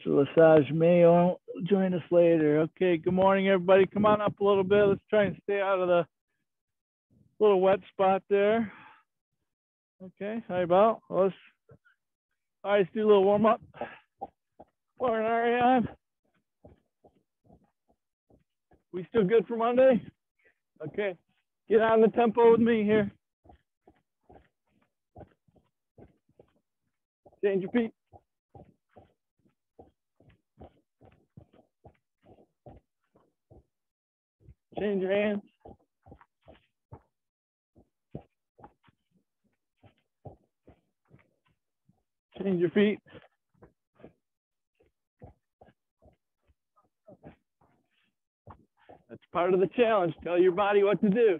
Mr. Lesage may join us later. Okay, good morning, everybody. Come on up a little bit. Let's try and stay out of the little wet spot there. Okay, how about? All right, let's do a little warm up. Morning, Ariane. We still good for Monday? Okay, get on the tempo with me here. Change your feet. Change your hands. Change your feet. That's part of the challenge. Tell your body what to do.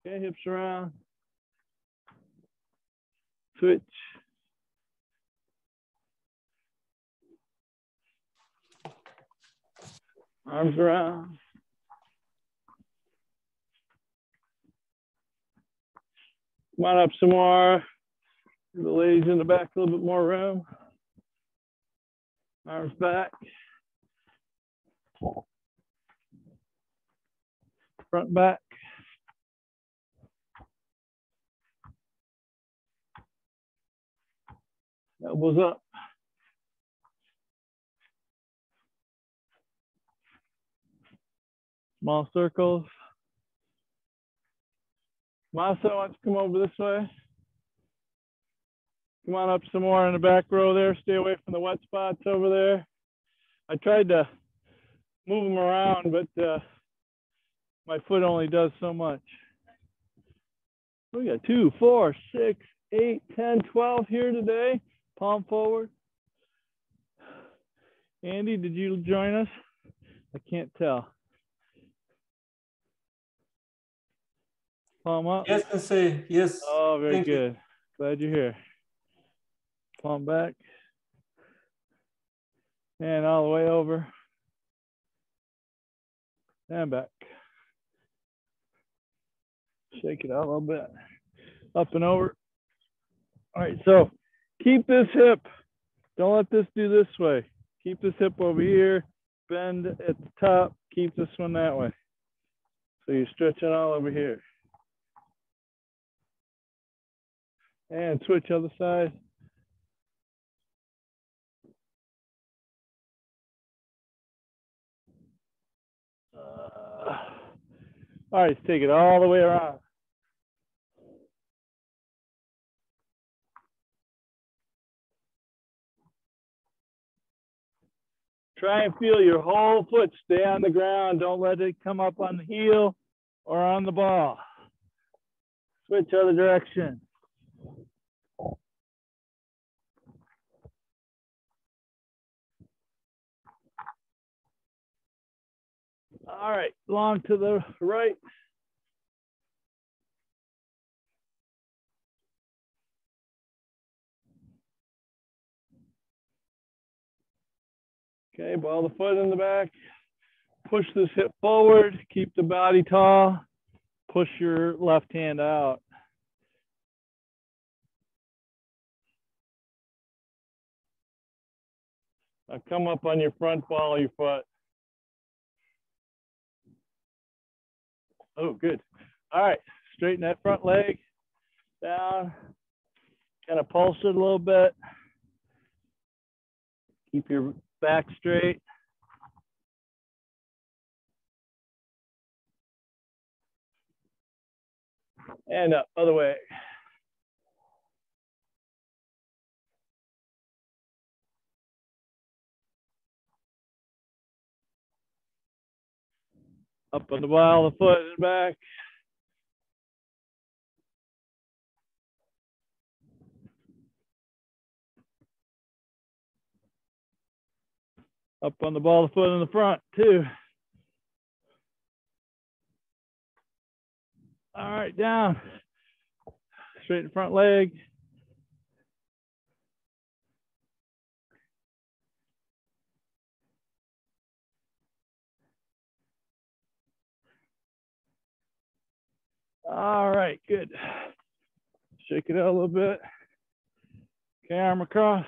Okay, hips around. Switch. Arms around. Come on up some more. Give the ladies in the back a little bit more room. Arms back. Front and back. Elbows up. Small circles. Masa wants to come over this way. Come on up some more in the back row there. Stay away from the wet spots over there. I tried to move them around, but my foot only does so much. We got 2, 4, 6, 8, 10, 12 here today. Palm forward. Andy, did you join us? I can't tell. Palm up. Yes, Sensei. Yes. Oh, very Thank good. you. Glad you're here. Palm back. And all the way over. And back. Shake it out a little bit. Up and over. All right, so keep this hip. Don't let this do this way. Keep this hip over here. Bend at the top. Keep this one that way. So you're stretching all over here. And switch other side. All right, let's take it all the way around. Try and feel your whole foot stay on the ground. Don't let it come up on the heel or on the ball. Switch other direction. All right, long to the right. Okay, ball the foot in the back. Push this hip forward. Keep the body tall. Push your left hand out. Now come up on your front ball of your foot. Oh, good. All right, straighten that front leg down. Kind of pulse it a little bit. Keep your back straight. And up, other way. Up on the ball, the foot and back. Up on the ball, the foot in the front, too. All right, down. Straighten front leg. All right, good. Shake it out a little bit. Okay, arm across.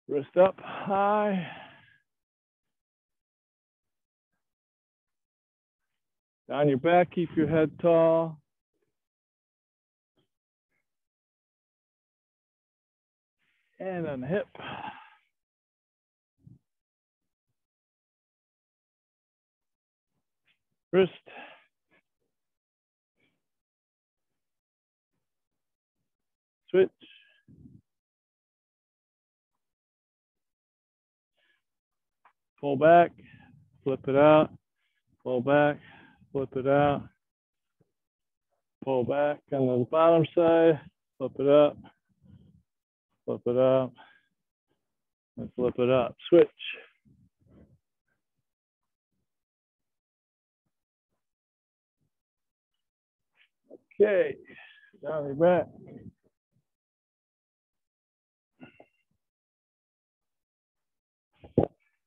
Wrist up high. Down your back, keep your head tall. And on the hip. Wrist. Switch. Pull back, flip it out. Pull back, flip it out. Pull back on the bottom side, flip it up, flip it up, and flip it up. Switch. Okay, down your back.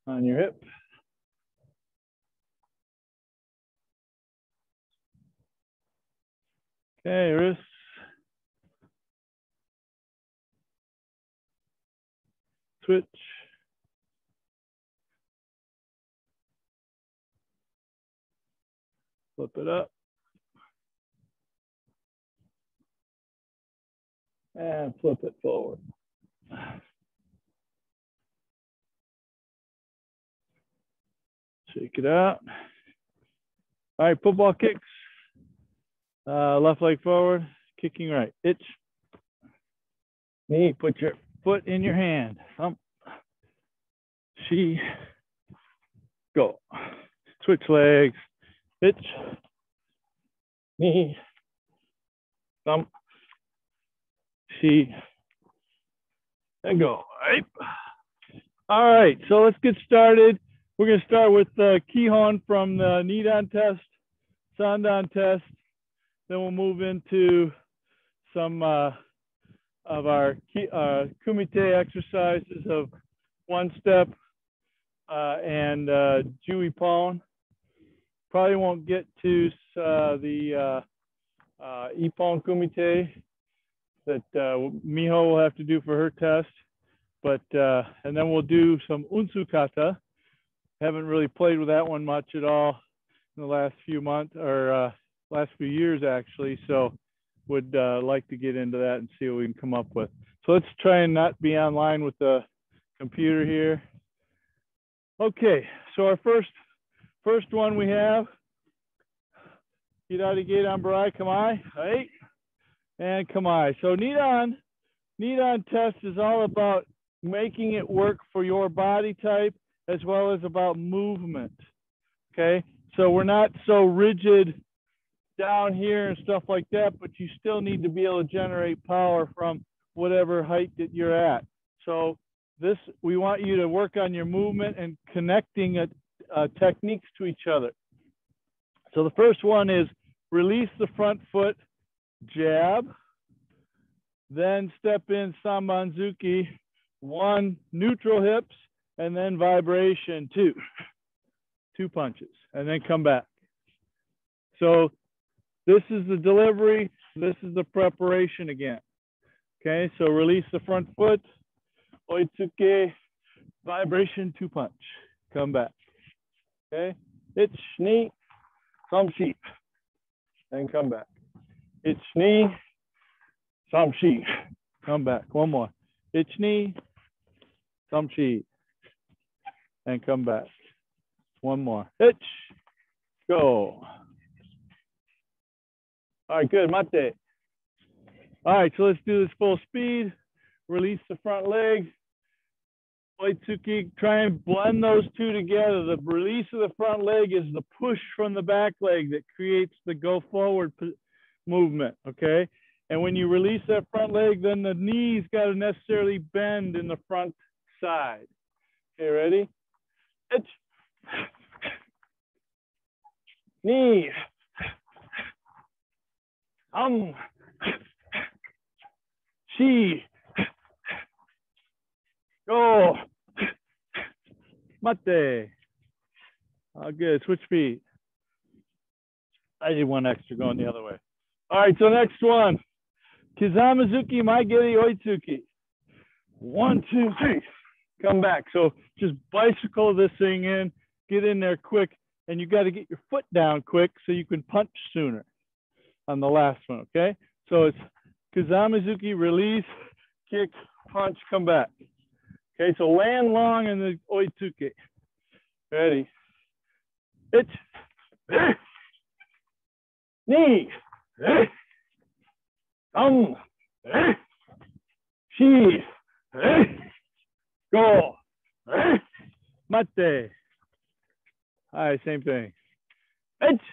On your hip. Okay, wrists. Switch. Flip it up. And flip it forward. Shake it out. All right, football kicks. Left leg forward, kicking right. Itch. Knee, put your foot in your hand. Thump. She. Go. Switch legs. Itch. Knee. Thump. She. And go. All right, so let's get started. We're going to start with Kihon from the Nidan test, Sandan test. Then we'll move into some of our kumite exercises of one step and Jui Pon. Probably won't get to the Ippon kumite that Miho will have to do for her test. But and then we'll do some Unsu Kata. Haven't really played with that one much at all in the last few months or last few years actually. So would like to get into that and see what we can come up with. So let's try and not be online with the computer here. Okay, so our first one we have Hirari Geidan Barai Kamai, right? And Kamai. So Nidan test is all about making it work for your body type as well as about movement. Okay, so we're not so rigid down here and stuff like that, but you still need to be able to generate power from whatever height that you're at. So this, we want you to work on your movement and connecting techniques to each other. So the first one is release the front foot, jab, then step in Sambanzuki, one neutral hips, and then vibration, two punches, and then come back. So this is the delivery, this is the preparation again. Okay, so release the front foot, oitsuke, vibration, two punch, come back. Okay, itch, knee, samshi, and come back. Itch, knee, samshi, come back. One more. Itch, knee, samshi, and come back. One more. Itch, go. All right, good, mate. All right, so let's do this full speed. Release the front leg. Oitsuki, try and blend those two together. The release of the front leg is the push from the back leg that creates the go forward movement, okay? And when you release that front leg, then the knees got to necessarily bend in the front side. Okay, ready? Itch. Knee. She. Go. Mate. Oh, good. Switch feet. I did one extra going the other way. All right, so next one. Kizamazuki Maigeri Oitsuki. 1, 2, 3. Come back. So just bicycle this thing in, get in there quick, and you got to get your foot down quick so you can punch sooner on the last one, okay? So it's Kizamazuki, release, kick, punch, come back. Okay, so land long in the Oitsuki. Ready? It's knee, she, go, mate. All right, same thing. It's,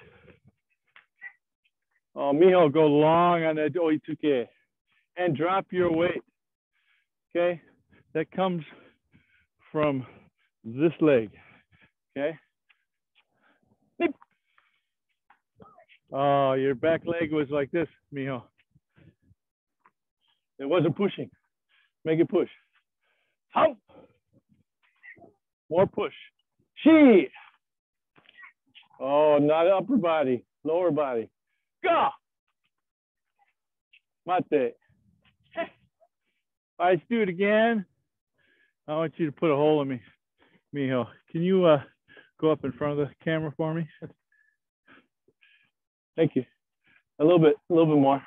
oh, mijo, go long on that Oitsuki and drop your weight. Okay, that comes from this leg. Okay. Oh, your back leg was like this, mijo. It wasn't pushing. Make it push. Hump. More push. She. Oh, not upper body, lower body. Go. Mate. All right, let's do it again. I want you to put a hole in me, mijo. Can you go up in front of the camera for me? Thank you. A little bit more, a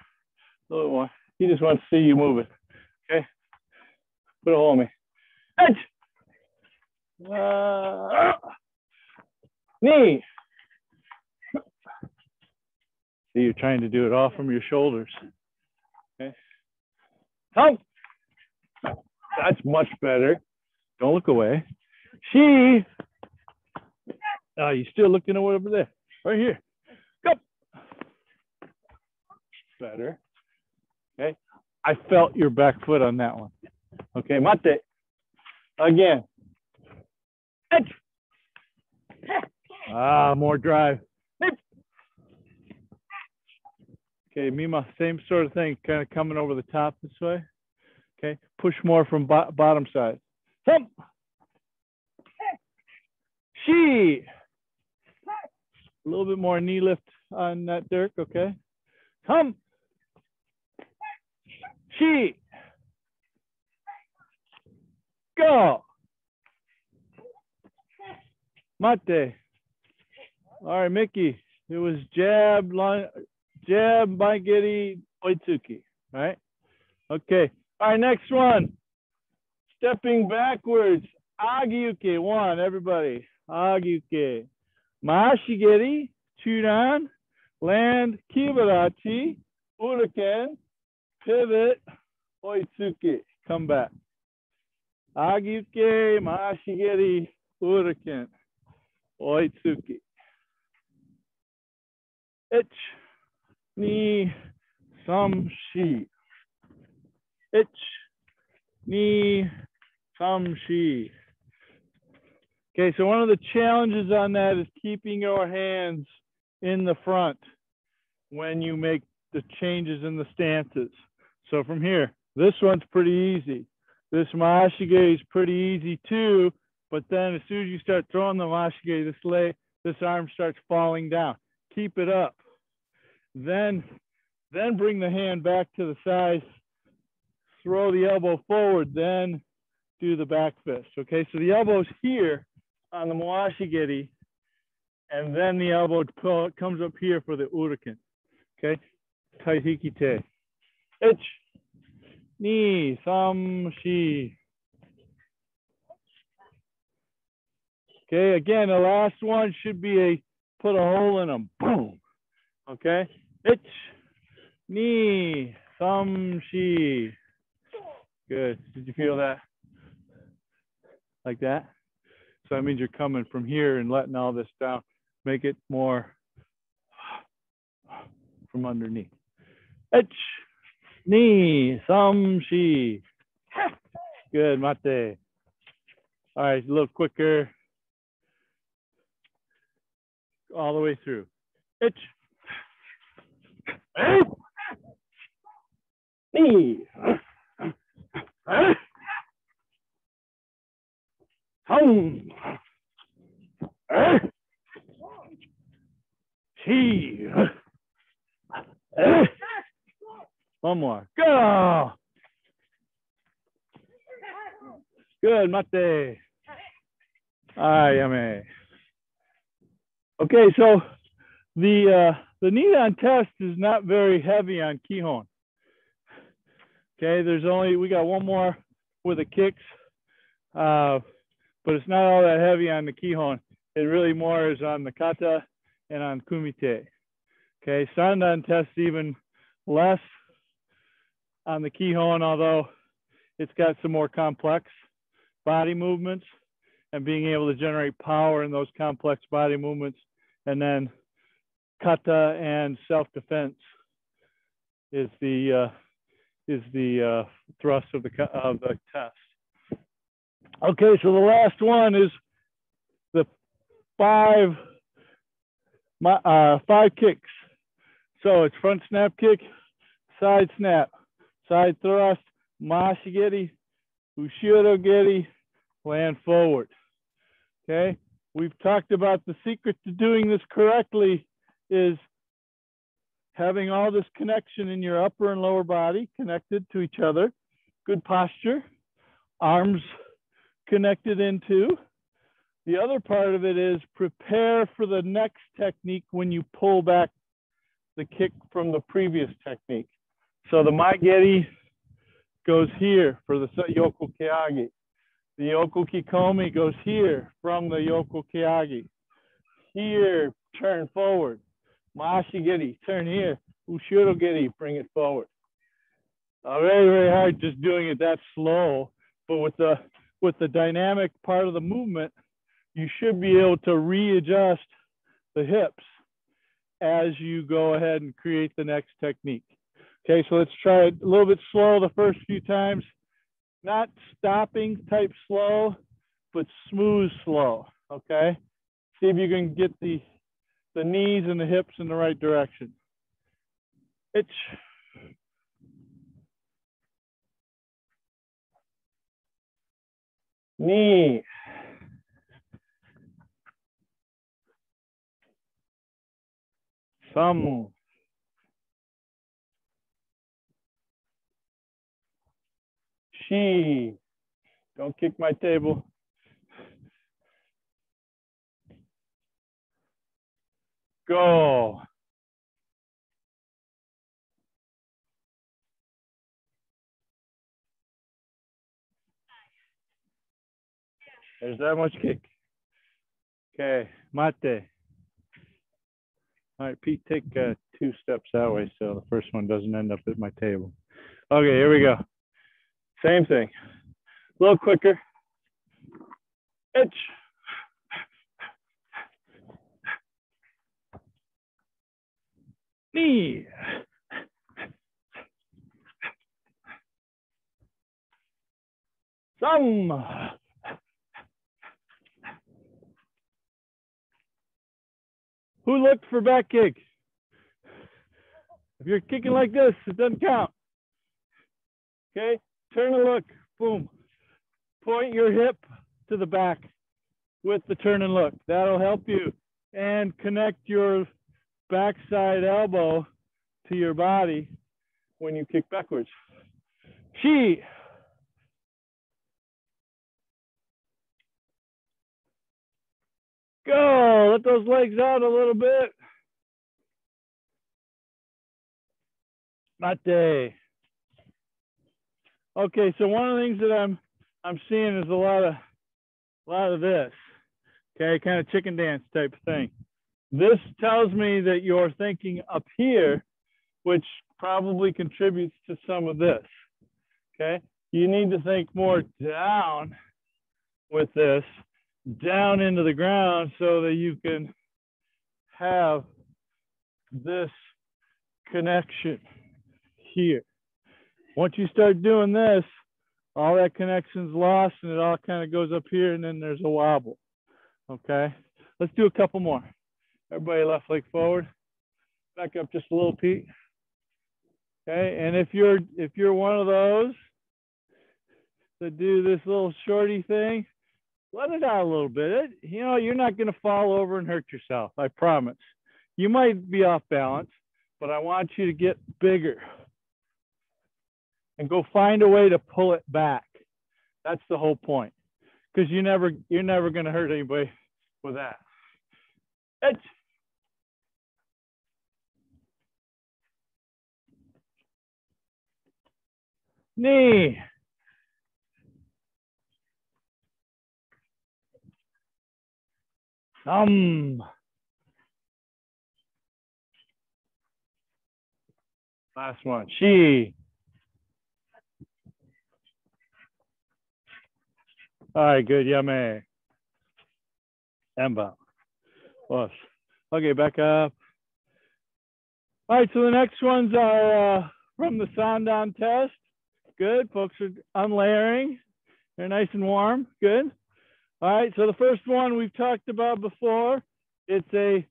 little bit more. He just wants to see you move it. Okay. Put a hole in me. Knee. See, you're trying to do it all from your shoulders. Okay. Hump. That's much better. Don't look away. She. Oh, you're still looking over there. Right here. Go. Better. Okay. I felt your back foot on that one. Okay, mate. Again. Ah, more drive. Okay, Mima, same sort of thing, kind of coming over the top this way. Okay, push more from bottom side. Thump. She. A little bit more knee lift on that, Dirk, okay? Thump. She. Go. Mate. All right, Mickey. It was jab, maigeri, oitsuki. All right. Okay. All right, next one. Stepping backwards. Agiuke. 1, everybody. Agiuke. Mashigeri. Chudan. Land. Kibarachi. Uraken. Pivot. Oitsuki. Come back. Agiuke. Mashigeri. Uraken. Oitsuki. Ich. Ni. Some shi. Ich. Ni. Some shi. Okay, so one of the challenges on that is keeping your hands in the front when you make the changes in the stances. So from here, this one's pretty easy. This mashige is pretty easy too, but then as soon as you start throwing the mashige, this arm starts falling down. Keep it up. Then bring the hand back to the side, throw the elbow forward, then do the back fist. Okay, so the elbow's here on the mawashigiri, and then the elbow comes up here for the uraken. Okay, taihiki te. Ich, ni, sam, shi. Okay, again, the last one should be put a hole in them. Boom. Okay, ich, ni, sam, shi. Good. Did you feel that? Like that? So that means you're coming from here and letting all this down. Make it more from underneath. Ich, ni, sam, shi. Good, mate. All right, a little quicker. All the way through. Ich, ni, hum, she, One more. Go. Good, mate. Yummy. Okay, so the Nidan test is not very heavy on Kihon. Okay, we got one more with the kicks, but it's not all that heavy on the Kihon. It really more is on the kata and on kumite. Okay, Sandan tests even less on the Kihon, although it's got some more complex body movements and being able to generate power in those complex body movements. And then kata and self-defense is the thrust of the test. Okay, so the last one is the five kicks. So it's front snap kick, side snap, side thrust, mashigeri, ushiro geri, land forward. Okay, we've talked about the secret to doing this correctly is having all this connection in your upper and lower body connected to each other, good posture, arms connected into. The other part of it is prepare for the next technique when you pull back the kick from the previous technique. So the maigeri goes here for the yoku keagi. The yoku kikomi goes here from the yoku keagi. Here, turn forward. Mashigeri, turn here. Ushiro geri, bring it forward. Very, very hard just doing it that slow, but with the dynamic part of the movement, you should be able to readjust the hips as you go ahead and create the next technique. Okay, so let's try it a little bit slow the first few times. Not stopping type slow, but smooth slow, okay? See if you can get the knees and the hips in the right direction. Itch. Knee. Thumb. She. Don't kick my table. Go. There's that much kick. Okay, mate. All right, Pete, take 2 steps that way so the first one doesn't end up at my table. Okay, here we go. Same thing. A little quicker. Itch. Knee. Thumb. Who looked for back kick? If you're kicking like this, it doesn't count. Okay, turn and look, boom. Point your hip to the back with the turn and look. That'll help you. And connect your backside elbow to your body when you kick backwards. Chi. Go, let those legs out a little bit. Mate. Okay, so one of the things that I'm seeing is a lot of this. Okay, kind of chicken dance type thing. This tells me that you're thinking up here, which probably contributes to some of this. Okay, you need to think more down with this, down into the ground so that you can have this connection here. Once you start doing this, all that connection's lost and it all kind of goes up here and then there's a wobble. Okay, let's do a couple more. Everybody left leg forward. Back up just a little, Pete. Okay, and if you're one of those that do this little shorty thing, let it out a little bit. You're not going to fall over and hurt yourself, I promise. You might be off balance, but I want you to get bigger. and go find a way to pull it back. That's the whole point. Because you're never going to hurt anybody with that. It's knee. Last one. She. All right, good. Yame. Emba. Plus. Okay, back up. All right, so the next ones are from the Sandan test. Good. Folks are unlayering. They're nice and warm. Good. All right, so the first one we've talked about before. It's a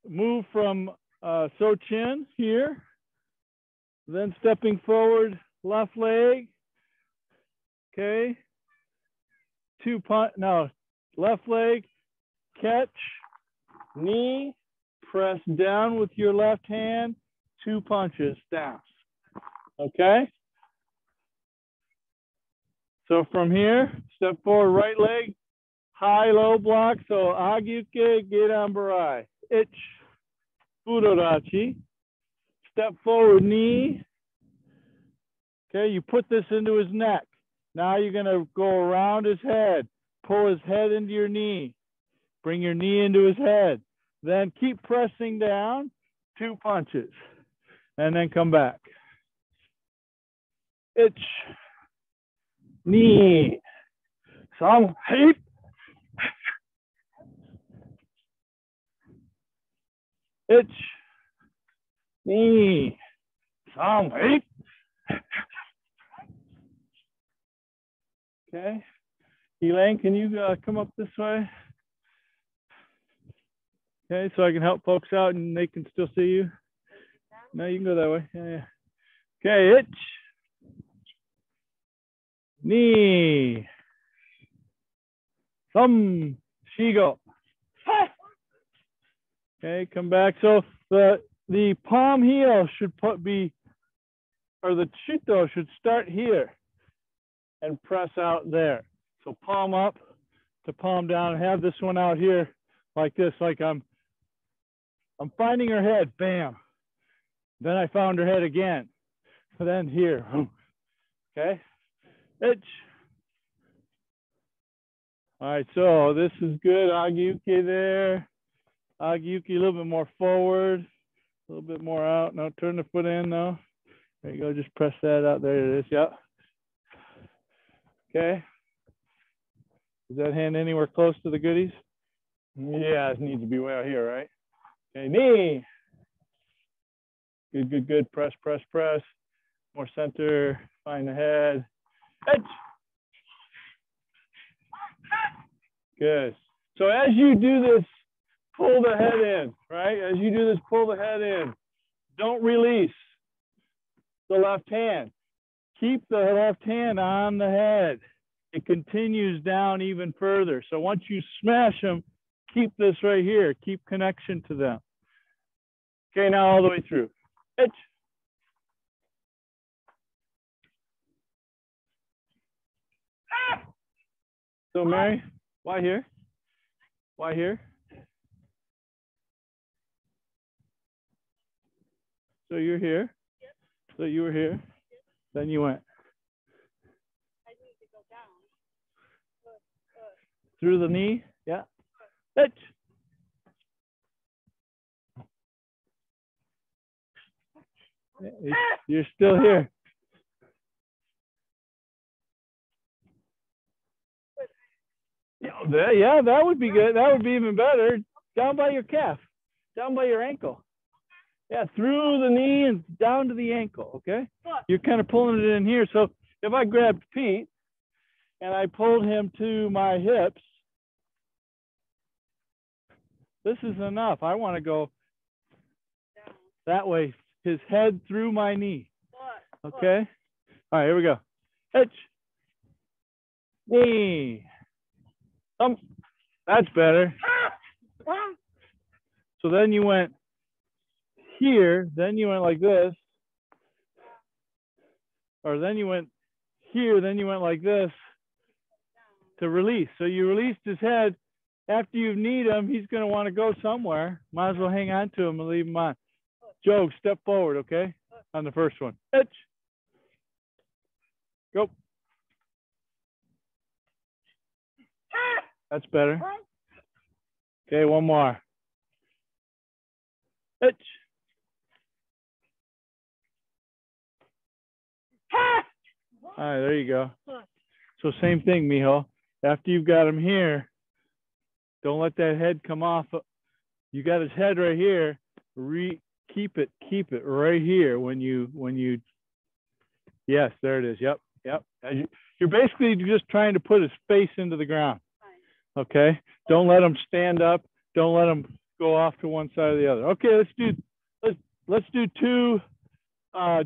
move from So-Chin here. Then stepping forward, left leg. Okay. Left leg, catch, knee, press down with your left hand, 2 punches down. Okay? So from here, step forward, right leg, high, low block. So Agyuke, Gedan Barai. Ich, Fudodachi. Step forward, knee. Okay, you put this into his neck. Now you're going to go around his head, pull his head into your knee, bring your knee into his head. Then keep pressing down, 2 punches, and then come back. Ich, knee, some heap. Ich, knee, some heap. Okay, Elaine, can you come up this way? Okay, so I can help folks out and they can still see you. No, you can go that way. Yeah. Okay, ich, knee, some shigo. Okay, come back. So the palm heel should or the chito should start here and press out there. So palm up to palm down, and have this one out here like this, like I'm finding her head, bam. Then I found her head again. Then here, okay? Ich. All right, so this is good. Agyuke there. Agyuke a little bit more forward, a little bit more out. No, turn the foot in, no. There you go, just press that out. There it is, yep. Okay. Is that hand anywhere close to the goodies? Yeah, it needs to be way out here, right? Okay, knee. Good, good, good. Press, press, press. More center. Find the head. Edge. Good. So as you do this, pull the head in, right? As you do this, pull the head in. Don't release the left hand. Keep the left hand on the head. It continues down even further. So once you smash them, keep this right here. Keep connection to them. Okay, now all the way through. Itch. So Mary, why here? Why here? So you're here. So you were here. Then you went. I need to go down. Through the knee? Yeah. Itch. You're still here. Yeah, that would be good. That would be even better. Down by your calf. Down by your ankle. Yeah, through the knee and down to the ankle, okay? You're kind of pulling it in here. So if I grabbed Pete and I pulled him to my hips, this is enough. I want to go that way, his head through my knee, okay? All right, here we go. Hitch, knee. That's better. So then you went here, then you went like this. or then you went here, then you went like this to release. So you released his head. After you kneed him, he's going to want to go somewhere. Might as well hang on to him and leave him on. Joe, step forward, okay? On the first one. Itch. Go. That's better. Okay, one more. Itch. All right, there you go. So same thing, Mijo. After you've got him here, don't let that head come off. You got his head right here. Keep it right here when you. Yes, there it is. Yep. You're basically just trying to put his face into the ground. Okay. Don't let him stand up. Don't let him go off to one side or the other. Okay, let's do two.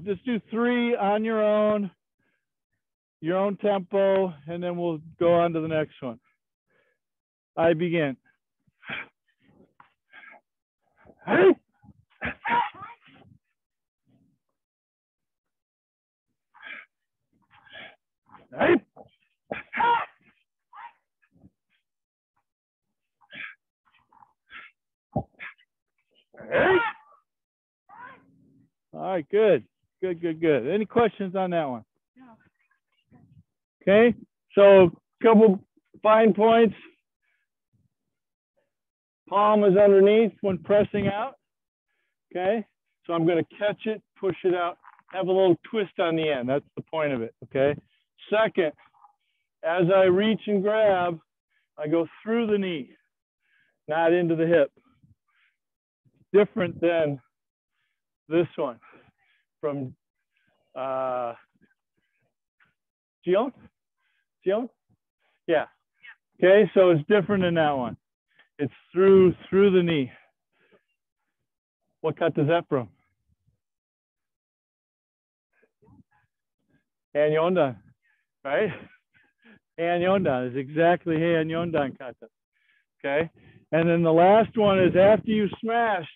Just do three on your own tempo, and then we'll go on to the next one. I begin. Hey. Hey. Hey. All right, good. Any questions on that one? No. Okay, so a couple fine points. Palm is underneath when pressing out. Okay, so I'm going to catch it, push it out, have a little twist on the end. That's the point of it. Okay, second, as I reach and grab, I go through the knee, not into the hip. Different than this one from Kihon? Yeah. Okay, so it's different than that one. It's through the knee. What cut is that from? Anyondan, right? Anyondan is exactly Anyondan kata. Okay, and then the last one is after you smashed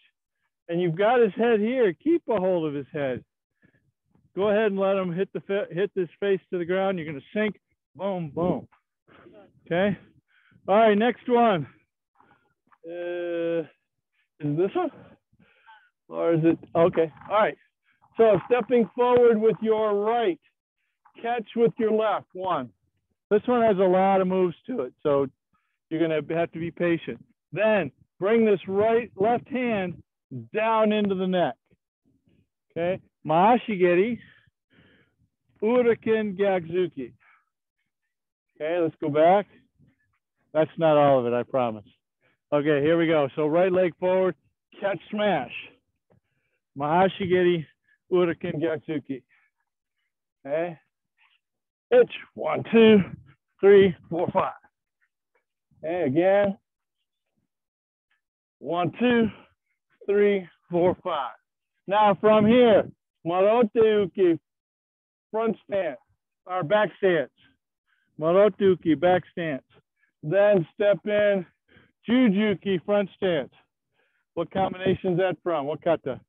and you've got his head here, keep a hold of his head. Go ahead and let him hit this face to the ground. You're going to sink, boom, boom. Okay. All right, next one. Is this one? Or is it? Okay. All right. So stepping forward with your right, catch with your left, one. This one has a lot of moves to it, so you're going to have to be patient. Then bring this left hand down into the neck. Okay. Mahashigiri, Uraken Gakzuki. Okay, let's go back. That's not all of it, I promise. Okay, here we go. So right leg forward, catch smash. Mahashigiri, Uraken Gakzuki. Okay. Itch. 1, 2, 3, 4, 5. Okay, again. 1, 2, 3, 4, 5. Now from here, Marote Uki, front stance, or back stance. Marote Uki, back stance. Then step in, Jujuki, front stance. What combination is that from? What kata?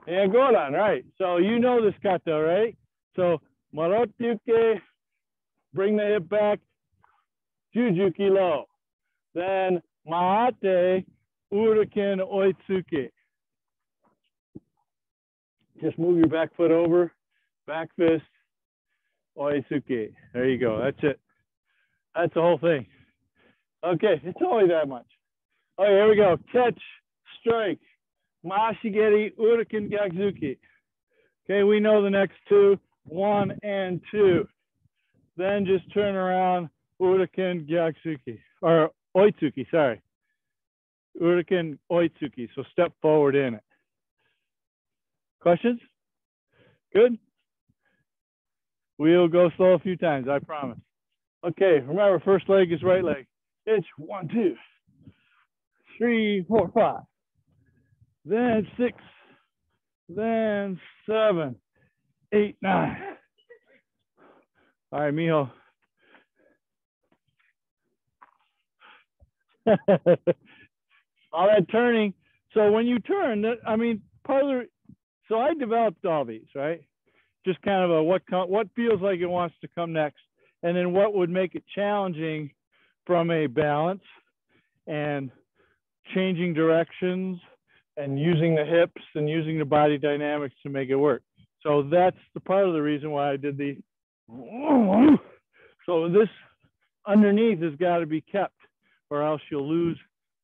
And Goran, right? So you know this kata, right? So Marote Uki, bring the hip back, Jujuki low. Then Mahate, Uraken Oitsuki. Just move your back foot over, back fist, Oitsuki. There you go. That's it. That's the whole thing. Okay, it's only that much. Okay, here we go. Catch, strike, Mahashigiri, Uraken Gakzuki. Okay, we know the next two, 1 and 2. Then just turn around, Uraken Gakzuki, or Oitsuki, sorry. Uraken Oitsuki, so step forward in it. Questions? Good? We'll go slow a few times, I promise. Okay, remember, first leg is right leg. It's 1, 2, 3, 4, 5. Then 6. Then 7, 8, 9. All right, mijo. All that turning. So when you turn, I mean, part of So I developed all these, right? Just kind of a what feels like it wants to come next, and then what would make it challenging from a balance and changing directions and using the hips and using the body dynamics to make it work. So that's the part of the reason why I did the. So this underneath has got to be kept, or else you'll lose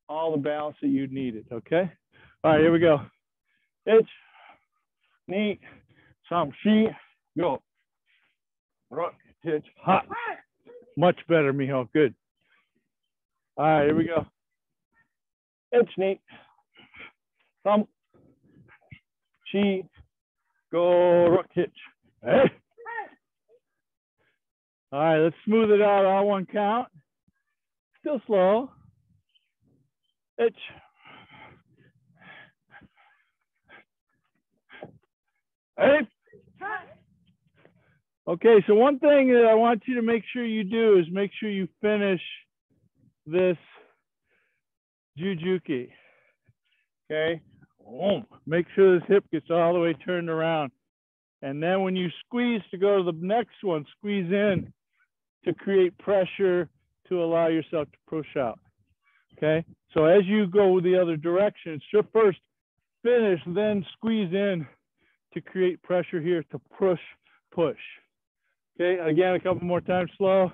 all the balance that you needed. Okay. All right, here we go. Ich, ni, sam, shi, go. Rock, hitch, hot. Much better, Mijo. Good. All right, here we go. Ich, ni, sam, shi, go, rock, hitch. Hey. All right, let's smooth it out all one count. Still slow. Ich. Hey. Okay, so one thing that I want you to make sure you do is make sure you finish this Jujuki. Okay, make sure this hip gets all the way turned around. And then when you squeeze to go to the next one, squeeze in to create pressure to allow yourself to push out. Okay, so as you go the other direction, so first finish, then squeeze in to create pressure here to push. Okay, again, a couple more times slow.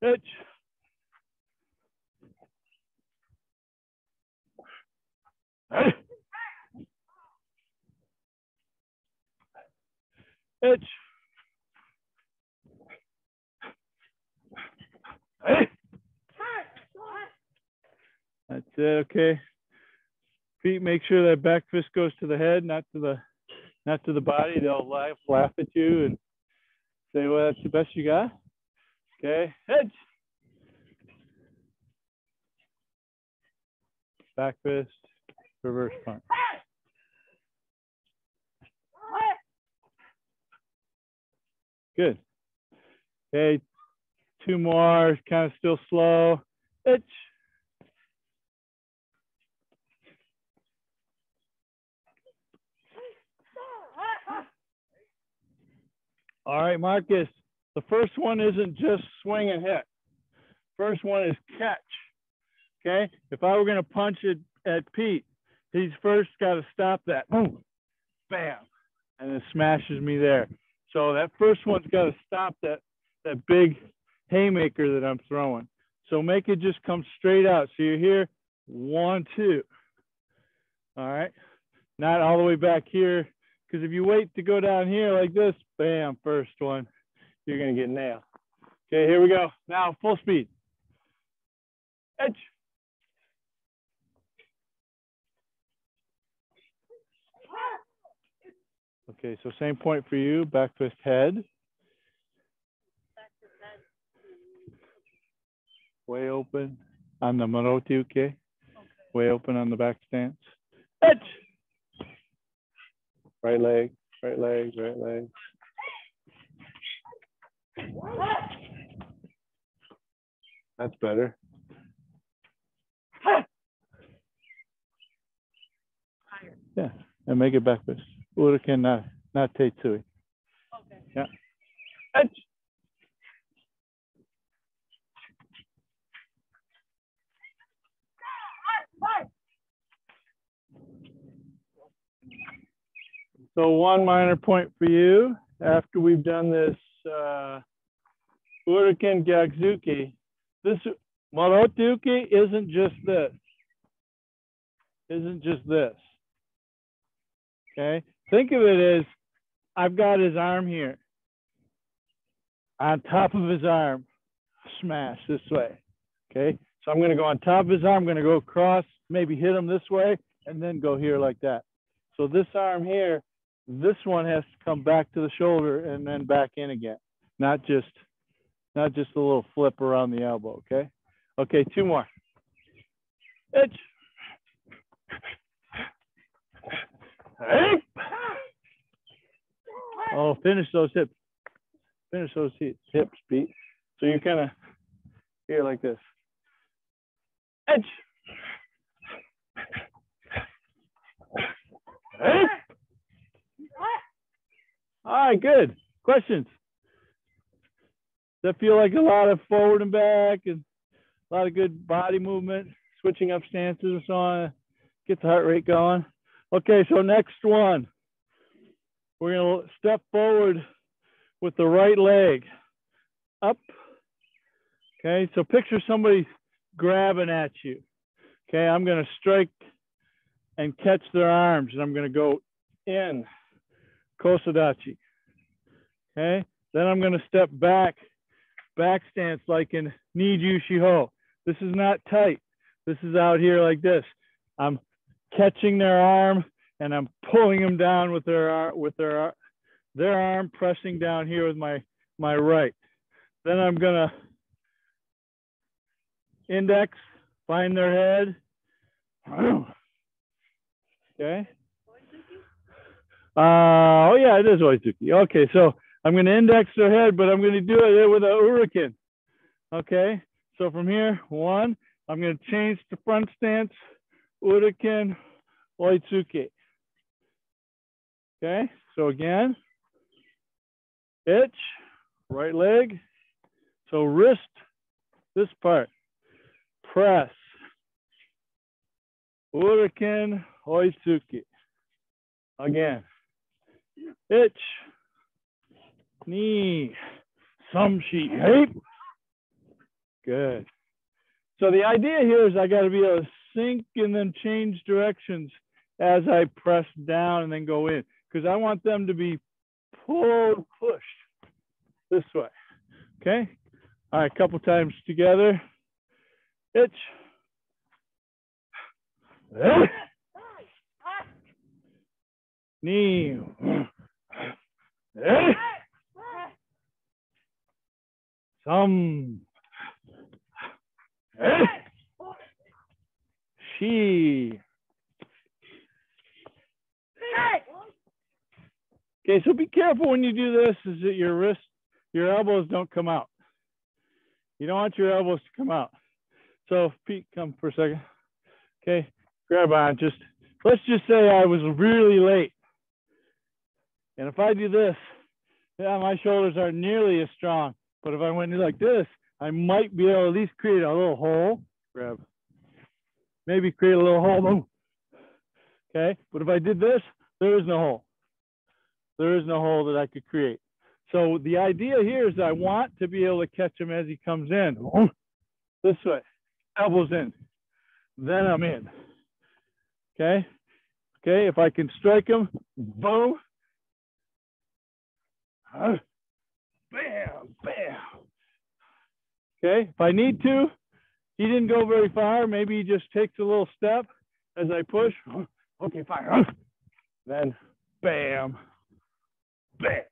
Hitch. Hey. Hitch. Hey. That's it, okay. Feet, make sure that back fist goes to the head, not to the body. They'll laugh at you and say, well, that's the best you got. Okay, head. Back fist, reverse punch. Good. Okay, two more, kind of still slow. Itch. All right, Marcus, the first one isn't just swing and hit. First one is catch, okay? If I were gonna punch it at Pete, he's first gotta stop that, boom, bam, and it smashes me there. So that first one's gotta stop that big haymaker that I'm throwing. So make it just come straight out. So you're here, 1, 2. All right, not all the way back here. Because if you wait to go down here like this, bam, first one, you're going to get nailed. Okay, here we go. Now, full speed. Edge. Okay, so same point for you. Back twist head. Way open on the Maroti, okay? Way open on the back stance. Edge. Right leg, right leg, right leg. That's better. Yeah, and make it back fist. Uraken not Tetsui. Okay. Yeah. Edge. So one minor point for you, after we've done this Uraken Gakzuki, this Marotuki isn't just this. Okay? Think of it as I've got his arm here. On top of his arm, smash this way. Okay? So I'm going to go on top of his arm, I'm going to go across, maybe hit him this way, and then go here like that. So this arm here, this one has to come back to the shoulder and then back in again. Not just a little flip around the elbow, okay? Okay, two more. Itch. Oh, finish those hips. Finish those hips, Pete. So you're kind of here like this. Edge. right, good. Questions? Does that feel like a lot of forward and back and a lot of good body movement, switching up stances and so on? Get the heart rate going. Okay, so next one. We're going to step forward with the right leg up. Okay, so picture somebody grabbing at you. Okay, I'm going to strike and catch their arms, and I'm going to go in, kosodachi. Okay, then I'm going to step back stance like in Niju Shiho. This is not tight. This is out here like this. I'm catching their arm, and I'm pulling them down with their arm pressing down here with my right. Then I'm going to index, find their head. Okay. Oh yeah, it is Oizuki. Okay, so I'm going to index their head, but I'm going to do it with a uriken. Okay, so from here, one, I'm going to change to front stance, uriken, oitsuki. Okay, so again, itch, right leg. So wrist, this part, press, uriken, oitsuki. Again, itch, knee, sumshi, hey. Good. So the idea here is I got to be able to sink and then change directions as I press down and then go in, because I want them to be pulled, pushed this way. Okay. All right, a couple times together. Itch. Knee. Some. She. Okay, so be careful when you do this, is that your elbows don't come out. You don't want your elbows to come out. So Pete, come for a second. Okay, grab on. Let's just say I was really late. And if I do this, yeah, my shoulders aren't nearly as strong. But if I went like this, I might be able to at least create a little hole. Grab. Maybe create a little hole. Okay, but if I did this, there is no hole. There is no hole that I could create. So the idea here is I want to be able to catch him as he comes in. This way, elbows in. Then I'm in. Okay. Okay. If I can strike him, boom. Bam, bam. Okay. If I need to, he didn't go very far. Maybe he just takes a little step as I push. Okay, fire. Then bam, bam.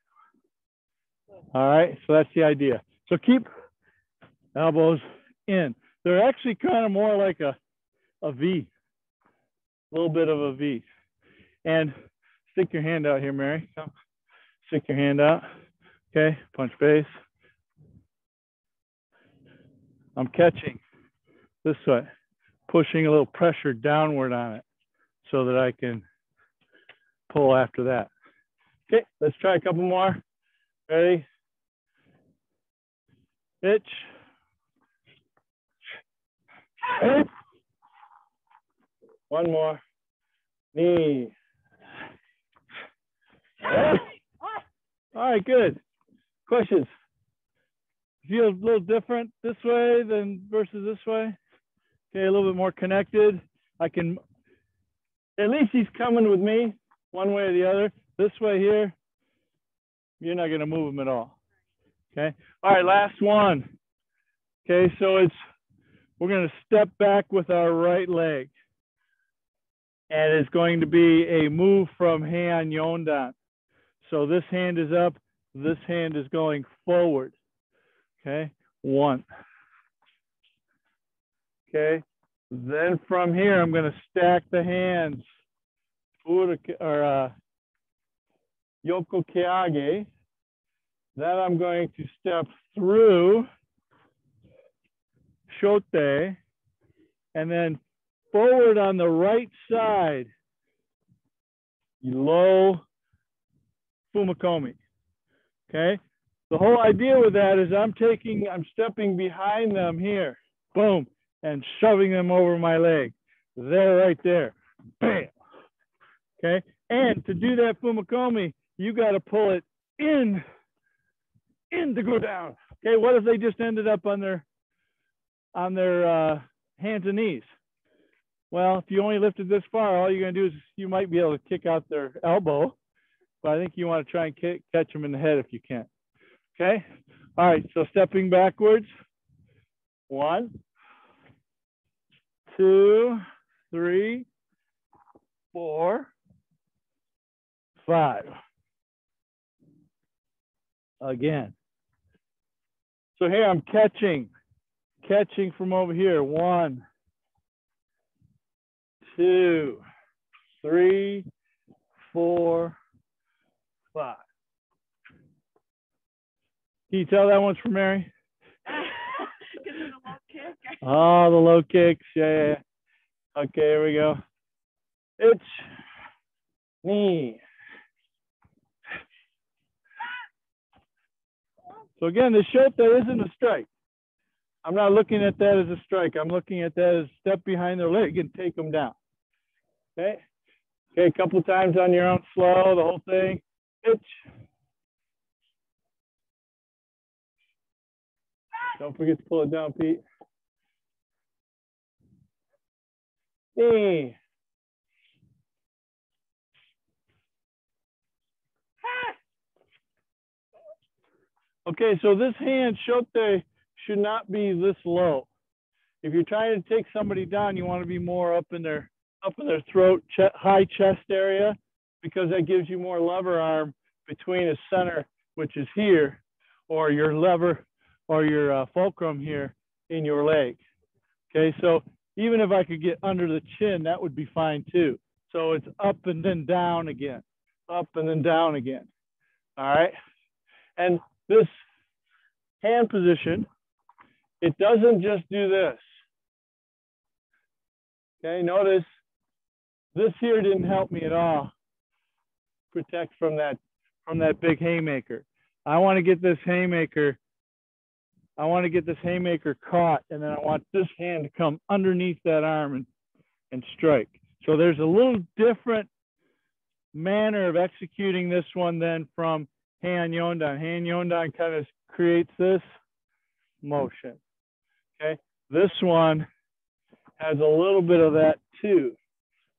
All right. So that's the idea. So keep elbows in. They're actually kind of more like a V, a little bit of a V. And stick your hand out here, Mary. Come. Stick your hand out. Okay, punch base. I'm catching this way, pushing a little pressure downward on it so that I can pull after that. Okay, let's try a couple more. Ready? Itch. Hey. One more. Knee. Hey. All right, good. Questions? Feel a little different this way than versus this way? Okay, a little bit more connected. I can, at least he's coming with me one way or the other. This way here, you're not going to move him at all. Okay. All right, last one. Okay, so we're going to step back with our right leg. And it's going to be a move from Heian Yondan. So this hand is up, this hand is going forward. Okay, one. Okay, then from here, I'm going to stack the hands. Yoko Keage. Then I'm going to step through Shote, and then forward on the right side, low Fumakomi. Okay. The whole idea with that is I'm stepping behind them here, boom, and shoving them over my leg. They're right there, bam. Okay. And to do that fumakomi, you got to pull it in to go down. Okay. What if they just ended up on their hands and knees? Well, if you only lifted this far, all you're going to do is you might be able to kick out their elbow, but I think you want to try and catch them in the head if you can. Okay. All right. So stepping backwards. 1, 2, 3, 4, 5. Again. So here I'm catching from over here. 1, 2, 3, 4, 5. Can you tell that one's for Mary? Because of the low kick. Oh, the low kicks. Yeah. Okay, here we go. It's knee. So again, the shota isn't a strike. I'm not looking at that as a strike. I'm looking at that as step behind their leg and take them down. Okay. Okay, a couple times on your own, slow, the whole thing. It's. Don't forget to pull it down, Pete. Knee. Okay, so this hand, shote, should not be this low. If you're trying to take somebody down, you want to be more up in their throat, high chest area, because that gives you more lever arm between the center, which is here, or your lever or your fulcrum here in your leg. Okay, so even if I could get under the chin, that would be fine too. So it's up and then down again, up and then down again. All right, and this hand position, it doesn't just do this. Okay, notice this here didn't help me at all protect from that big haymaker. I want to get this haymaker. I want to get this haymaker caught, and then I want this hand to come underneath that arm and strike. So there's a little different manner of executing this one than from Han Yondan. Han Yondan kind of creates this motion. Okay, this one has a little bit of that too,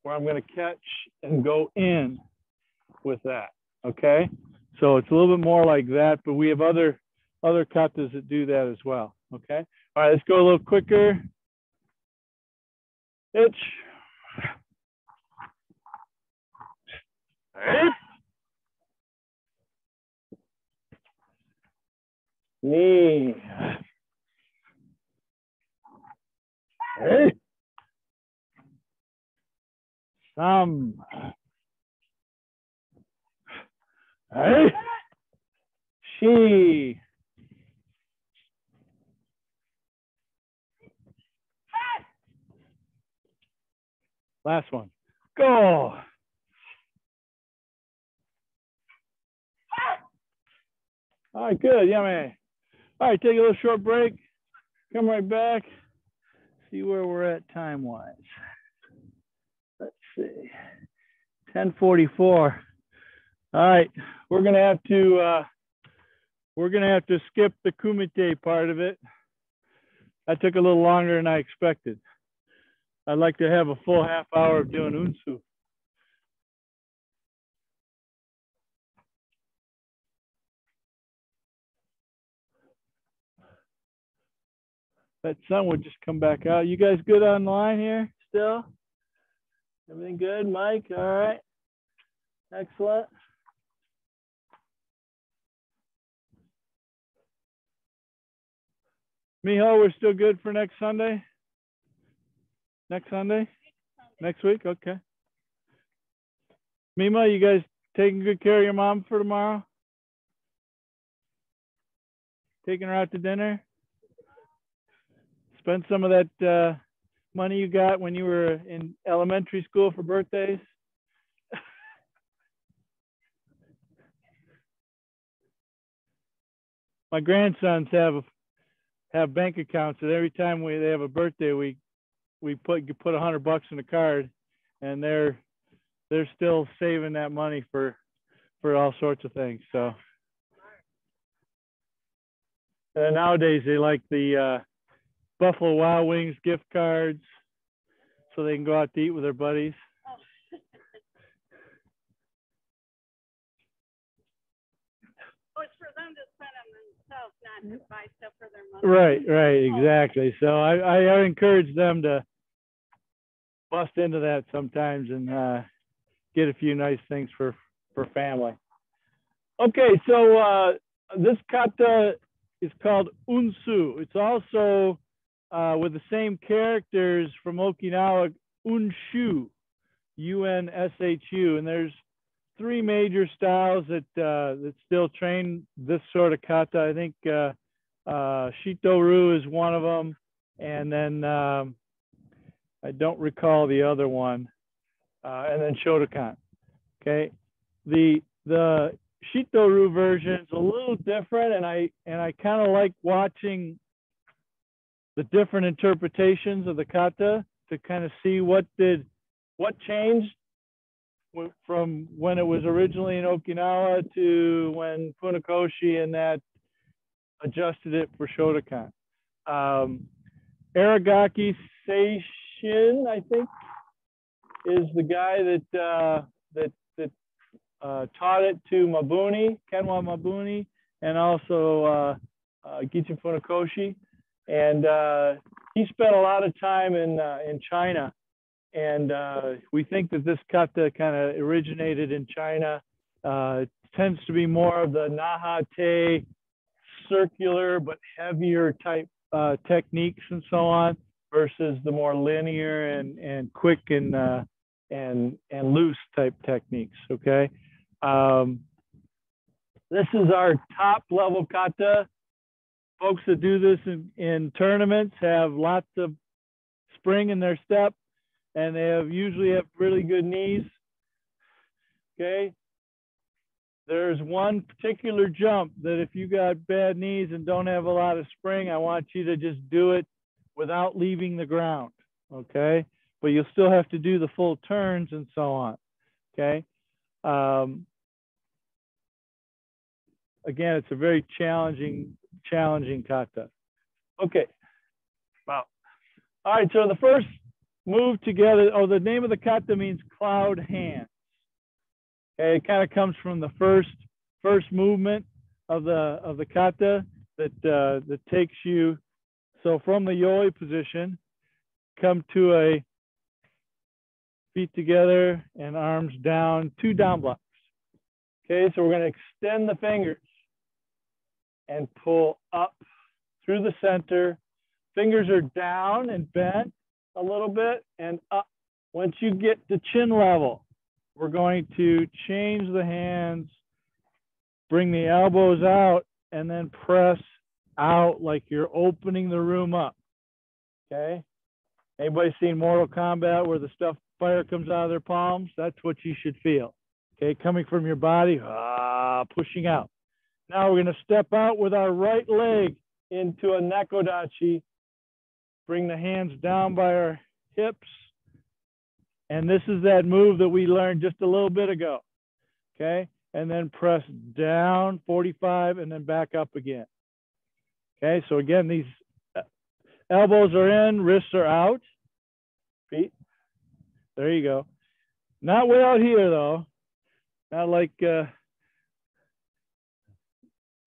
where I'm going to catch and go in with that. Okay, so it's a little bit more like that, but we have other katas that do that as well. Okay, all right, let's go a little quicker. Itch. Knee. Hey. Some. Hey. She. Last one. Go. All right, good. Yummy. All right, take a little short break. Come right back. See where we're at time-wise. Let's see. 10:44. All right, we're gonna have to skip the kumite part of it. That took a little longer than I expected. I'd like to have a full half hour of doing unsu. That sun would just come back out. You guys good online here still? Everything good, Mike? All right. Excellent. Miho, we're still good for next Sunday? Next Sunday? Next week? Okay. Mima, you guys taking good care of your mom for tomorrow? Taking her out to dinner? Spend some of that money you got when you were in elementary school for birthdays? my grandsons have bank accounts that every time they have a birthday, we put $100 in a card, and they're still saving that money for all sorts of things. So and nowadays they like the Buffalo Wild Wings gift cards, so they can go out to eat with their buddies. Oh, it's for them to spend on themselves, not to buy stuff for their mother. Right, exactly. So I encourage them to bust into that sometimes and get a few nice things for family. Okay, so this kata is called Unsu. It's also with the same characters from Okinawa, Unshu, U-N-S-H-U, and there's 3 major styles that still train this sort of kata. I think Shito-ryu is one of them, and then I don't recall the other one, and then Shotokan. Okay, the Shito-ryu version is a little different, and I kind of like watching the different interpretations of the kata to kind of see what changed from when it was originally in Okinawa to when Funakoshi and that adjusted it for Shotokan. Aragaki Seishin, I think, is the guy that taught it to Mabuni, Kenwa Mabuni, and also Gichin Funakoshi. And he spent a lot of time in China. And we think that this kata kind of originated in China. It tends to be more of the Nahate, circular but heavier type techniques and so on, versus the more linear and quick and loose type techniques. Okay, this is our top level kata. Folks that do this in tournaments have lots of spring in their step, and they usually have really good knees. Okay, there's one particular jump that if you got bad knees and don't have a lot of spring, I want you to just do it without leaving the ground. Okay, but you'll still have to do the full turns and so on. Okay, again, it's a very challenging kata. Okay, wow. All right, so the first move together, the name of the kata means cloud hands. Okay, it kind of comes from the first movement of the kata that takes you, so from the yoi position, come to a feet together and arms down, 2 down blocks. Okay, so we're going to extend the fingers and pull up through the center. Fingers are down and bent a little bit and up. Once you get to chin level, we're going to change the hands, bring the elbows out, and then press out like you're opening the room up. Okay? Anybody seen Mortal Kombat where the fire comes out of their palms? That's what you should feel. Okay, coming from your body, pushing out. Now we're going to step out with our right leg into a nekodachi. Bring the hands down by our hips. And this is that move that we learned just a little bit ago. Okay, and then press down 45 and then back up again. Okay, so again, these elbows are in, wrists are out. Feet. There you go. Not way out here though. Not like,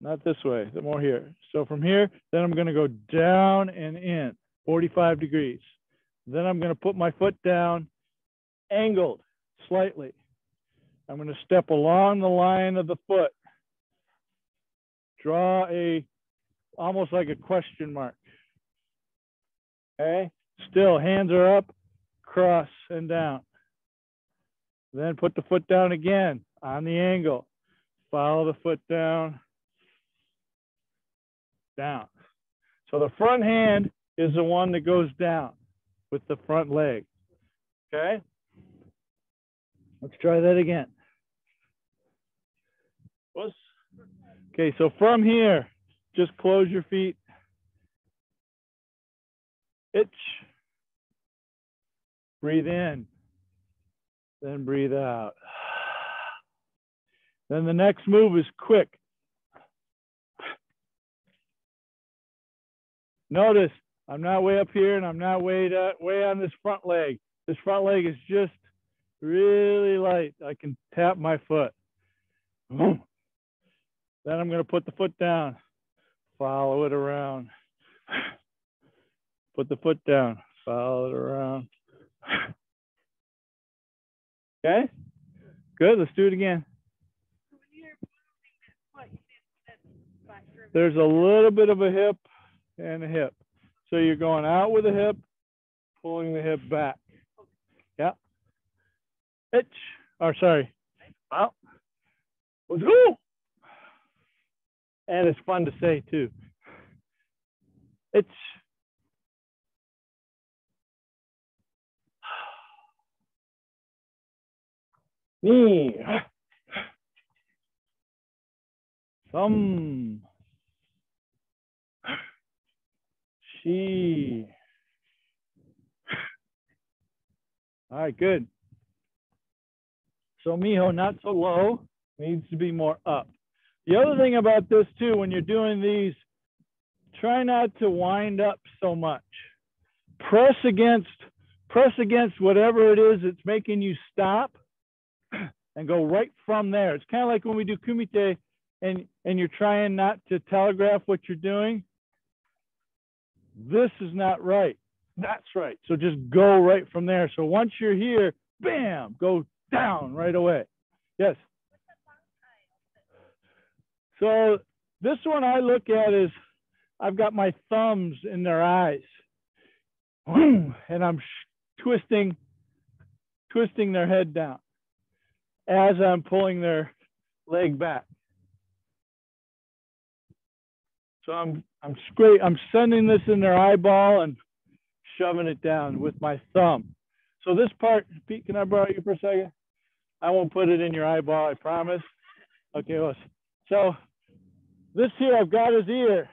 not this way, more here. So from here, then I'm going to go down and in, 45 degrees. Then I'm going to put my foot down, angled slightly. I'm going to step along the line of the foot. Draw almost like a question mark. Okay, still hands are up, cross and down. Then put the foot down again on the angle. Follow the foot down, down. So the front hand is the one that goes down with the front leg. Okay, let's try that again. Okay, so from here, Just close your feet. Itch. Breathe in. Then breathe out. Then the next move is quick. Notice I'm not way up here and I'm not way on this front leg. This front leg is just really light. I can tap my foot. Then I'm going to put the foot down. Follow it around. Put the foot down. Follow it around. Okay? Good. Let's do it again. There's a little bit of a hip and a hip. So you're going out with a hip, pulling the hip back. Yeah. Itch. Or sorry. Out. Let's go. And it's fun to say too. Itch. Knee. Thumb. She. All right, good. So Miho, not so low, needs to be more up. The other thing about this too, when you're doing these, try not to wind up so much. Press against whatever it is that's making you stop and go right from there. It's kind of like when we do kumite and you're trying not to telegraph what you're doing. This is not right. That's right. So just go right from there. So once you're here, bam, go down right away. Yes. So this one I look at is I've got my thumbs in their eyes and I'm twisting their head down as I'm pulling their leg back. So I'm sending this in their eyeball and shoving it down with my thumb. So this part, Pete, can I borrow you for a second? I won't put it in your eyeball, I promise. Okay, listen. So this here, I've got his ear.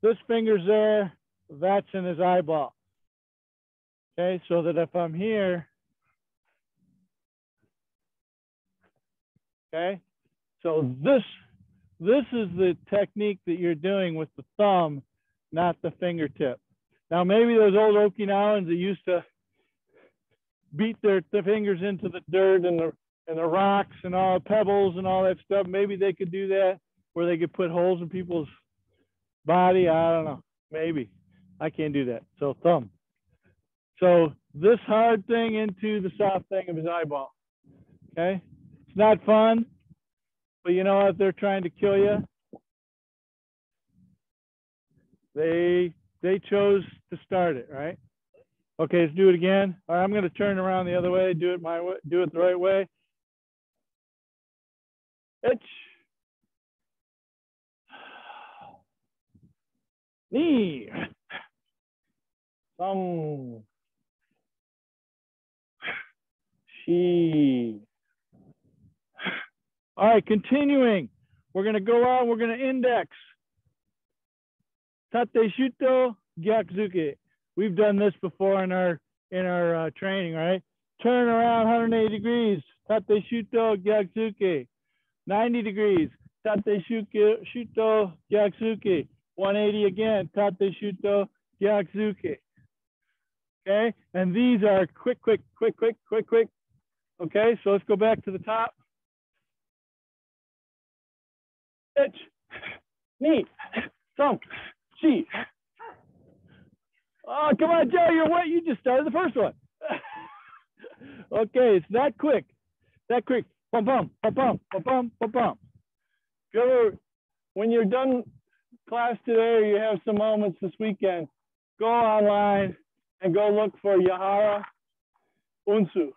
This finger's there, that's in his eyeball. Okay, so that if I'm here, okay, so this is the technique that you're doing with the thumb, not the fingertip. Now, maybe those old Okinawans that used to beat their fingers into the dirt and the rocks and all the pebbles and all that stuff, maybe they could do that where they could put holes in people's body. I don't know. Maybe. I can't do that. So thumb. So this hard thing into the soft thing of his eyeball. Okay? It's not fun, but you know what? They're trying to kill you. They chose to start it, right? Okay, let's do it again. All right, I'm going to turn around the other way, do it my way, do it the right way. Itch. Knee. Thumb. She. All right, continuing. We're going to go out, we're going to index. Tate shuto, gyakuzuke. We've done this before in our training, right? Turn around 180 degrees. Tate shuto, gyakuzuke. 90 degrees. Tate shuto, gyakuzuke. 180 again. Tate shuto, gyakuzuke. Okay, and these are quick. Okay, so let's go back to the top. Itch, knee, thumb, she. Oh, come on, Joe, you're what? You just started the first one. Okay, it's that quick. That quick. Bum, bum, bum, bum, bum, bum, bum, bum. Go, when you're done class today or you have some moments this weekend, go online and go look for Yahara Unsu.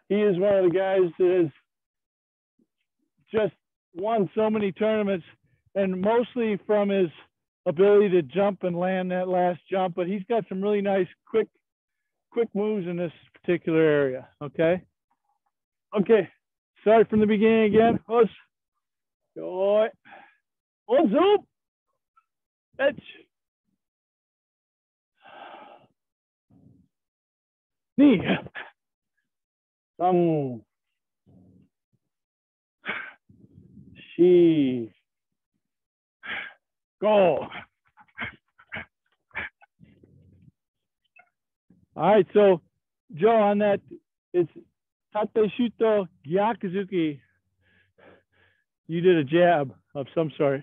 He is one of the guys that has just won so many tournaments, and mostly from his ability to jump and land that last jump, but he's got some really nice quick moves in this particular area. Okay, start from the beginning again. Let's go. Unsu. Etch. Knee. Thumb. She. Go. All right, so Joe, on that, it's tate shuto gyakuzuki. You did a jab of some sort.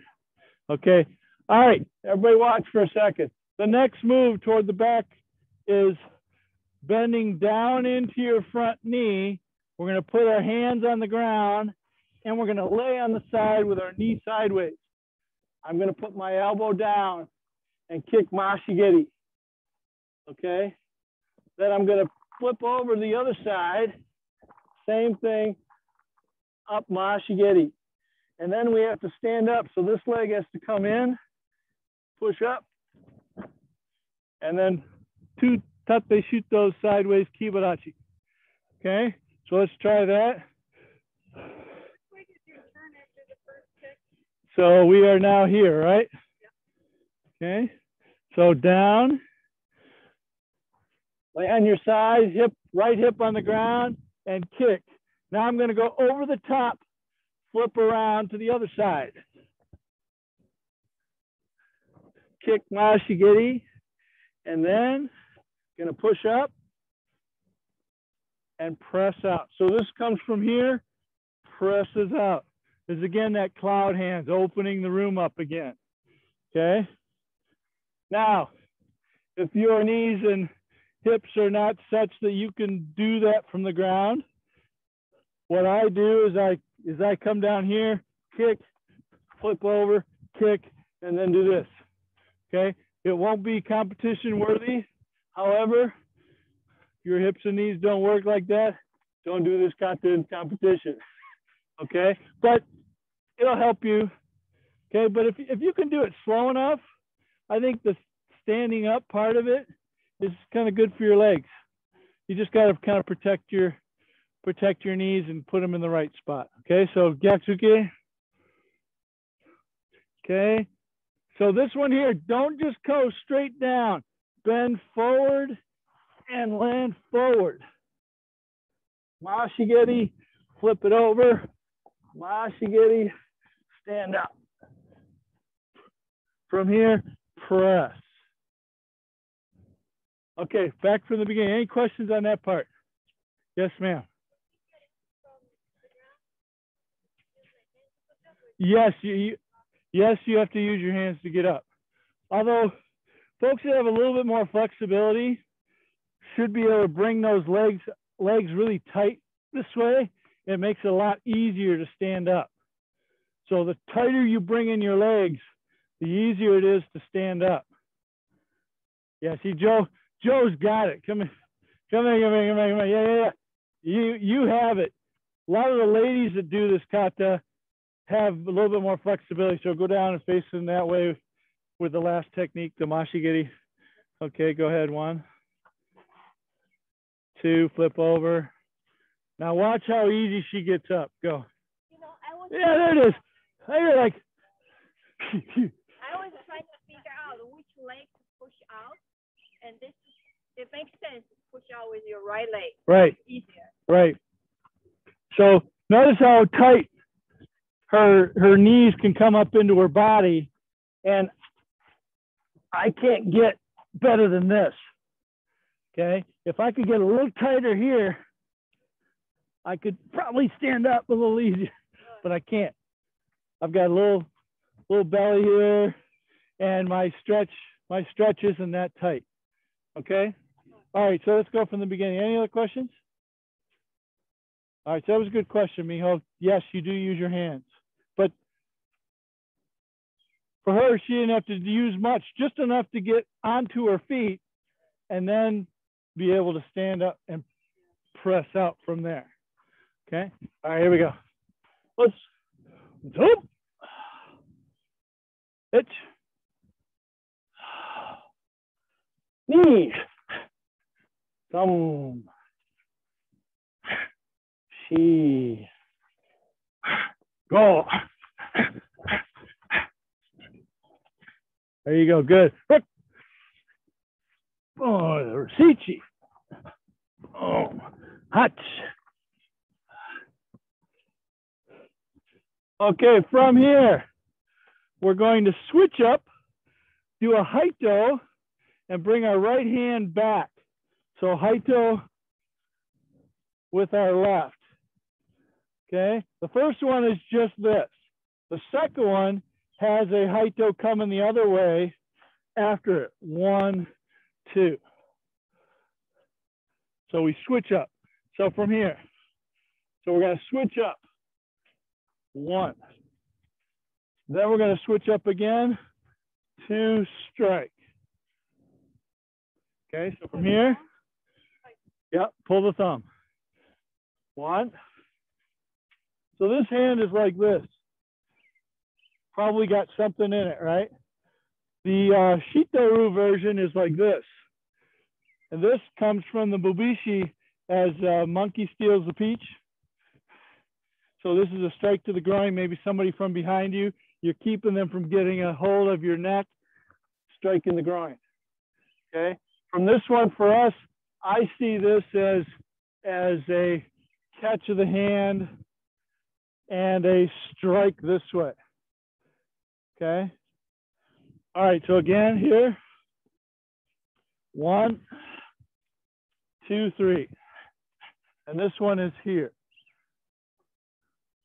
Okay. All right, everybody watch for a second. The next move toward the back is bending down into your front knee. We're going to put our hands on the ground and we're going to lay on the side with our knee sideways. I'm going to put my elbow down and kick mashigiri. Okay. Then I'm going to flip over to the other side. Same thing, up mashigiri. And then we have to stand up. So this leg has to come in, push up, and then two tate shuto sideways kibarachi. Okay, so let's try that. So we are now here, right? Okay, so down, lay on your side, hip, right hip on the ground, and kick. Now I'm going to go over the top, flip around to the other side. Kick mashigiri, and then going to push up and press out. So this comes from here, presses out. There's again that cloud hands, opening the room up again. Okay. Now, if your knees and hips are not such that you can do that from the ground, what I do is I come down here, kick, flip over, kick, and then do this. Okay. It won't be competition worthy. However, if your hips and knees don't work like that, don't do this kata in competition. Okay. But it'll help you. Okay. But if you can do it slow enough, I think the standing up part of it is kind of good for your legs. You just got to kind of protect your knees and put them in the right spot. Okay, so gyatsuke. Okay, so this one here, don't just go straight down. Bend forward and land forward. Mashigiri, flip it over. Mashigiri, stand up. From here, press. Okay, back from the beginning. Any questions on that part? Yes, ma'am. Yes, you have to use your hands to get up. Although folks that have a little bit more flexibility should be able to bring those legs really tight this way. It makes it a lot easier to stand up. So the tighter you bring in your legs, the easier it is to stand up. Yeah, see, Joe's got it. Come here. Yeah. You have it. A lot of the ladies that do this kata have a little bit more flexibility. So go down and face them that way with the last technique, the mashigiri. Okay, go ahead. 1, 2, flip over. Now watch how easy she gets up. Go. Yeah, there it is. You're like. I was trying to figure out which leg to push out, and it makes sense to push out with your right leg. Right. It's easier. Right. So notice how tight her knees can come up into her body, and I can't get better than this. Okay. If I could get a little tighter here, I could probably stand up a little easier, but I can't. I've got a little belly here, and my stretch isn't that tight. Okay. All right. So let's go from the beginning. Any other questions? All right. So that was a good question, Miho. Yes, you do use your hands, but for her, she didn't have to use much, just enough to get onto her feet, and then be able to stand up and press out from there. Okay. All right. Here we go. Let's zoom. Itch. Knee. Thumb. She. Go. There you go. Good. Oh, the Rasichi. Oh, hot. Okay, from here, we're going to switch up, do a Haito, and bring our right hand back. So Haito with our left. Okay, the first one is just this. The second one has a Haito coming the other way after it. 1, 2. So we switch up. So from here, so we're going to switch up. 1. Then we're going to switch up again. 2, strike. Okay, so from here, yep, pull the thumb. 1. So this hand is like this. Probably got something in it, right? The Shito-Ryu version is like this. And this comes from the Bubishi as monkey steals the peach. So this is a strike to the groin, maybe somebody from behind you. You're keeping them from getting a hold of your neck, strike in the groin. Okay. From this one, for us, I see this as a catch of the hand and a strike this way. Okay. All right. So again, here. 1, 2, 3. And this one is here.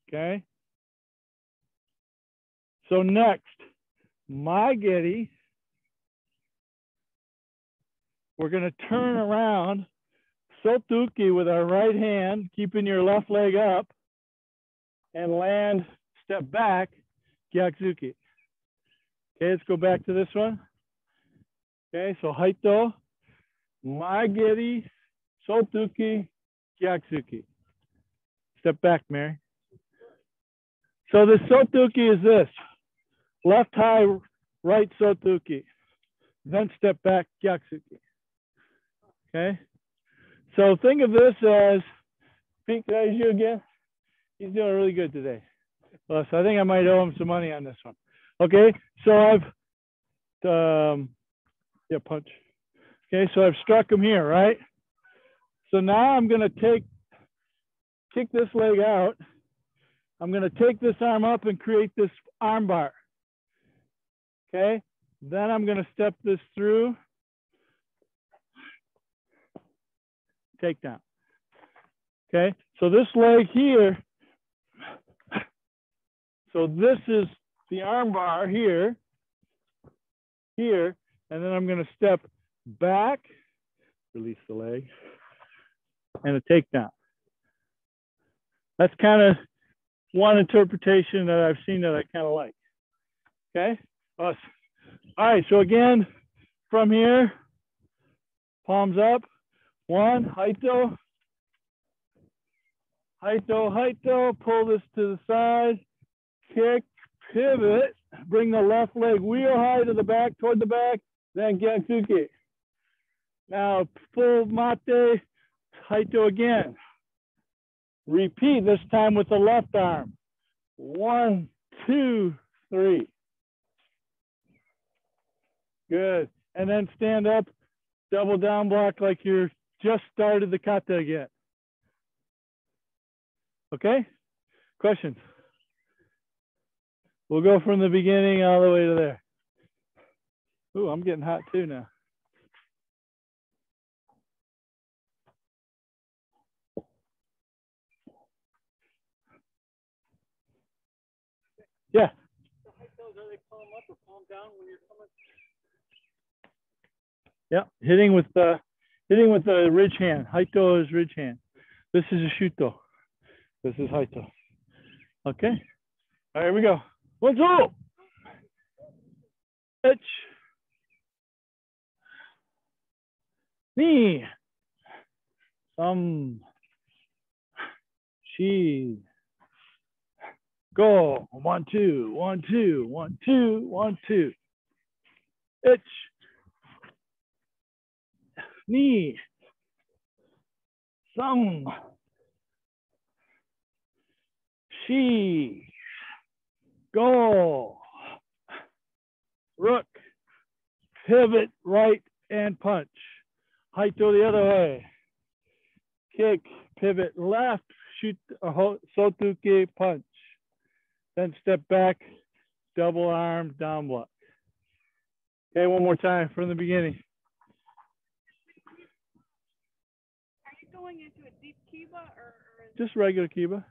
Okay. So next, Mageri. We're going to turn around, Sotuki with our right hand, keeping your left leg up, and land, step back, Gyakzuki. Okay, let's go back to this one. Okay, so Haito, Mageri, Sotuki, Gyakzuki. Step back, Mary. So the Sotuki is this. Left high, right Sotuki. Then step back, Gyakzuki. Okay? So think of this as, Pete, can I use you again? He's doing really good today. Well, so I think I might owe him some money on this one. Okay, so I've, yeah, punch. Okay, so I've struck him here, right? So now I'm going to kick this leg out. I'm going to take this arm up and create this arm bar. Okay, then I'm going to step this through. Takedown. Okay, so this leg here, so this is the arm bar here, and then I'm going to step back, release the leg, and a takedown. That's kind of one interpretation that I've seen that I kind of like. Okay, awesome. All right, so again, from here, palms up. 1, Haito, Haito, Haito, pull this to the side, kick, pivot, bring the left leg wheel high to the back, toward the back, then Gyakzuki. Now, full mate, Haito again. Repeat, this time with the left arm. 1, 2, 3. Good. And then stand up, double down block like you're just started the kata again. Okay? Questions? We'll go from the beginning all the way to there. Ooh, I'm getting hot too now. Yeah. Yeah, hitting with the ridge hand. Haito is ridge hand. This is a shuto. This is Haito. Okay. All right, here we go. 1, 2. Itch. Knee. She. Go. 1, 2. 1, 2. 1, 2. 1, 2. Itch. Knee. She. Go. Rook. pivot right and punch. Haito the other way. Kick, pivot left, shoot a sotuke punch. Then step back, double arm, down block. Okay, one more time from the beginning. Are you going into a deep kiba or just regular kiba?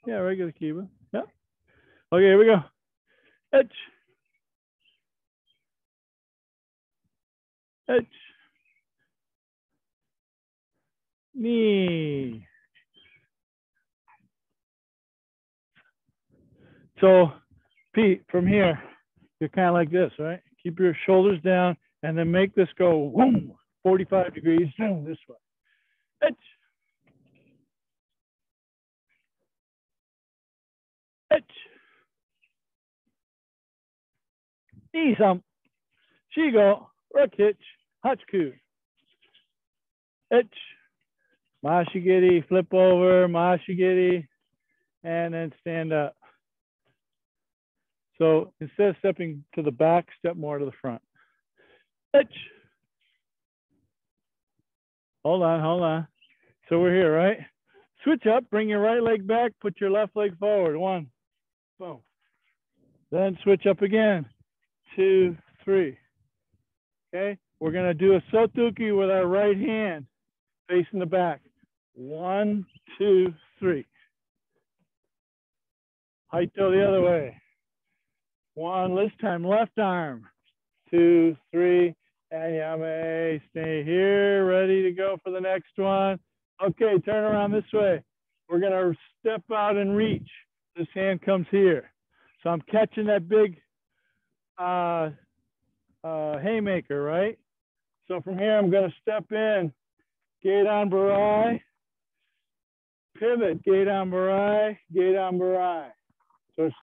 Yeah, regular kiba. Yeah. Okay, here we go. Edge. Edge. Knee. So, Pete, from here, you're kind of like this, right? Keep your shoulders down and then make this go boom, 45 degrees down this way. Edge. Edge. Knee thump. Shigo. Rook hitch. Hachiku. Edge. Mashigiri. Flip over. Mashigiri. And then stand up. So instead of stepping to the back, step more to the front. Edge. Hold on. So we're here, right? Switch up, bring your right leg back, put your left leg forward. 1, boom. Then switch up again. 2, 3. Okay, we're gonna do a sotuki with our right hand facing the back. 1, 2, 3. Haito the other way. 1, this time left arm. 2, 3, and yame. Stay here, ready to go for the next one. Okay, turn around this way. We're gonna step out and reach. This hand comes here. So I'm catching that big haymaker, right? So from here, I'm gonna step in, gate on barai, pivot, gate on barai, gate on barai. So